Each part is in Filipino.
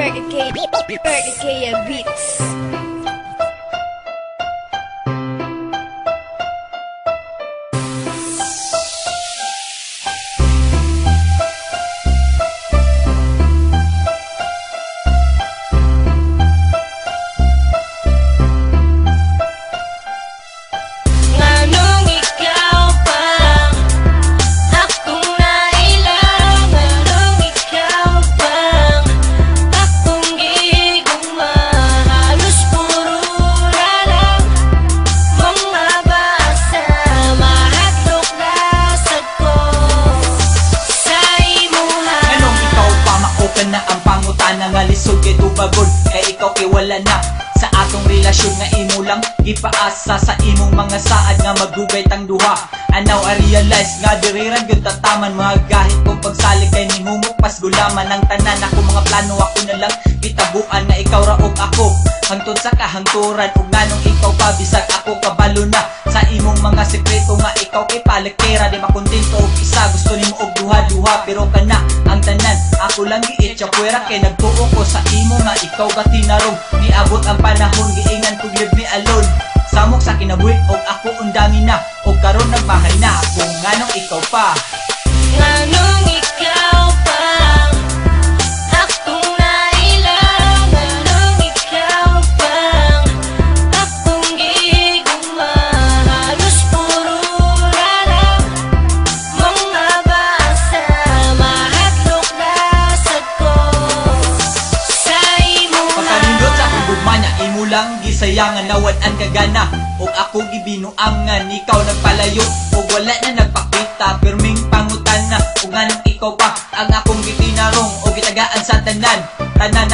Bergakaya Beats. Na ang pangutana nga lisod kay tubagod kay ikaw kay wala na sa atong relasyon nga imo lang gipaasa sa imong mga saad nga magdugay tang duha. And now I realize nga diriran gyud tataman mga gahit kong pagsalig kay nihumok pas gulaman ang tanan ako mga plano ako na lang kitabuan nga ikaw ra og ako hangtod sa kahangturan ug nganong ikaw pa bisag ako kabalo na sa imong mga sekreto nga ikaw kay palekera di makontento og isa gusto nimo og duha-duha pero kana ang tanan ako lang giitsa puwera kay nagtuo ko sa imo nga ikaw ka tinarong niabot ang panahon giingan kog live me alone samok sa kinabuhi og ako undami na og karon nagmahay na ako nganong ikaw pa Nganong ikaw pa akong nailang, nganong ikaw pa akong gigugma, halos puro lalang mga basa mahadlok dasad ko sa imo. Pagkanindot sa akong gugma niya imo lang gisayangan nawad ang kagana og ako gibinuangan ikaw nagpalayo og wala na nagpakita pirming pangutana ug nganong ikaw pa ang akong gitinarong og gitagaan sa tanan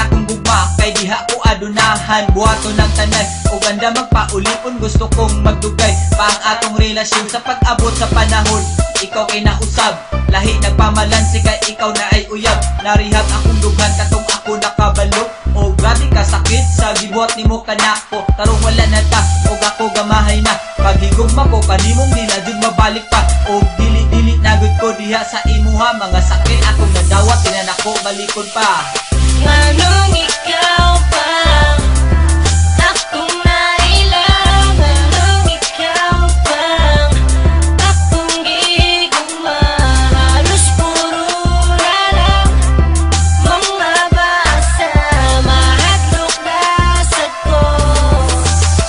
akong gugma kay diha ko adunahan buhaton ng tanan og ganda magpaulipon gusto kong magdugay pa ang atong relasyon sa pag-abot sa panahon ikaw kay nausab lahi nagpamalansi kay ikaw na ay uyab narihab akong dughan katong ako nakabalo o grabe ka sakit sa gibuhat nimo kanako tarong wala na ta og ako gamahay na paghigugma ko kanimong di na jud mabalik pa og dili na gud ko diha sa imuha mga sakit akong nadawat tinanako balikon pa Nganong ikaw pa akong nailang, nganong ikaw pa akong gigugma, halos puro lalang mga basa mahadlok dasad ko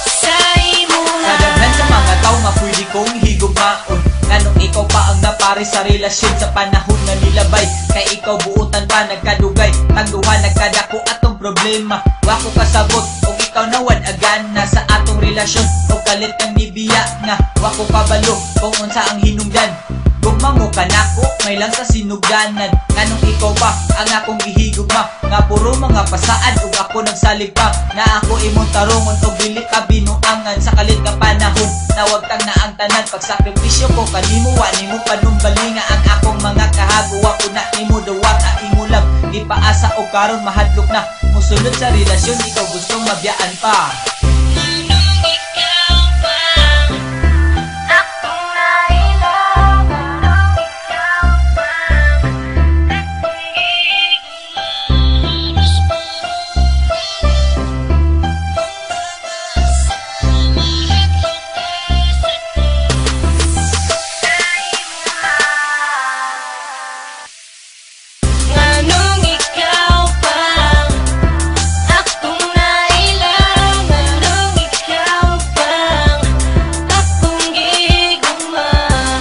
sa imuha. kadaghan sa mga tao nga pwede kong higugmaon nganong ikaw pa ang napari sa relasyon sa panahon nga nilabay kay ikaw buutan pa nagkadugay tagduha nagkadako atong problema wako kasabot og ikaw nawad agana sa atong relasyon og kalit kang nibiya nga wako kabalo kung unsa ang hinungdan gugma mo kanako may lang sa sinugdanan nganong ikaw pa ang akong gihigugma nga puro mga pasaad ug ako nagsalig pa na ako imong tarungon og dili ka binuangan sa kalit nga panahon nawag kang na ang tanan pagsakripisyo ko kanimo wa nimo panumbalinga ang akong mga kahagwa ko na nimo duwa ka imo lang gipaasa og karon mahadlok na musulod sa relasyon ikaw gustong mabiyaan pa Nganong ikaw pa akong nailang, nganong ikaw pa akong gigugma, halos puro Nganong ikaw pa akong nailang, nganong ikaw pa akong gigugma,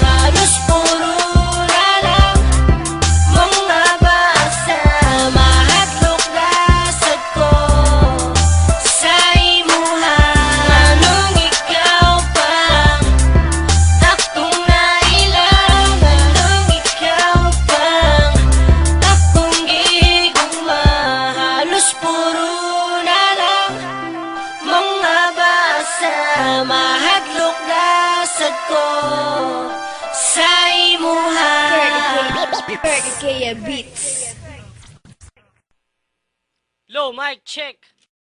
halos puro lalang mga basa mahadlok dasad ko sa imuha. Nganong ikaw pa akong nailang, nganong ikaw pa akong gigugma, halos puro lalang mga basa mahadlok dasad ko sa imuha. Bergakaya Beats. Low mic check.